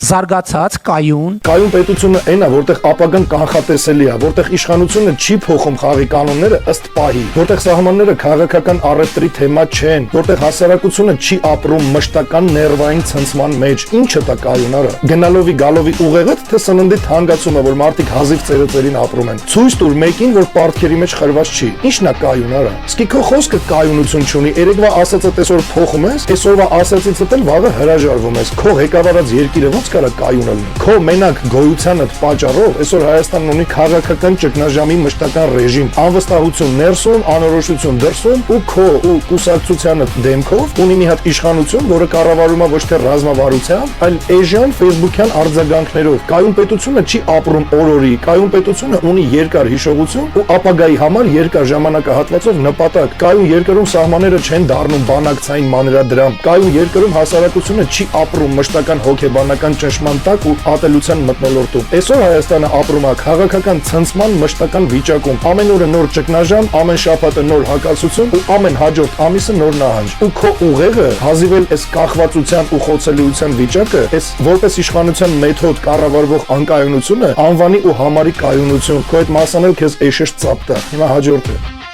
Զարգացած, կայուն։ Կայուն պետությունը այն է, որտեղ ապագան կանխատեսելի է, որտեղ իշխանությունը չի փոխում խաղի կանոնները ըստ պահի, որտեղ սահմանները քաղաքական առևտրի թեմա չեն, որտեղ հասարակությունը չի ապրում մշտական ներվային ցնցման մեջ։ Ինչը դա կայուն արա։ Գնալովի գալովի ուղեղը թե սննդի թանկացումը, որ մարդիկ հազիվ ծերծերին ապրում են։ Ցույց տուր մեկին, որ պարտքերի մեջ խրված չի։ Ինչն է կայուն արա։ Իսկ քո խոսքը կայունություն չունի։ Երեկվա ասածդ այսօր փոխում ես, այսօրվա ասածիցդ էլ վաղը հրաժարվում ես։ Քո ղեկավարած երկիրը ոնց կարա կայուն լինի։ Քո մենակ գոյությանդ պատճառով այսօր Հայաստանն ունի քաղաքական ճգնաժամի մշտական ռեժիմ, անվստահություն ներսում, անորոշություն դրսում ու քո ու կուսակցությանդ դեմքով ունի մի հատ իշխանություն, որը կառավարում է ոչ թե ռազմավարությամբ, այլ էժան ֆեյսբուքյան արձագանքներով։ Կայուն պետությունը չի ապրում օրորի, կայուն պետությունը ունի երկար հիշողություն ու ապագայի համար երկար ժամանակահատվածով նպատակ։ Կայուն երկրում սահմանները չեն դառնում բանակցային մանրադրամ։ Կայուն երկրում հասարակությունը չի ապրում մշտական հոգեբանական ճնշման տակ ու ատելության մթնոլորտում։ Այսօր Հայաստանը ապրում է քաղաքական ցնցման մշտական վիճակում։ Ամեն օրը նոր ճգնաժամ, ամեն շաբաթը նոր հակասություն ու ամեն հաջորդ ամիսը նոր նահանջ։ Ու քո ուղեղը հազիվել այս կախվածության ու խոցելիության վիճակը, այս որպես իշխանության մեթոդ կառավարվող անկայունությունը, անվանի ու համարի կայունություն։ Քո այդ մասանել քեզ էշեշ ծապ տա։ Հիմա հաջորդը։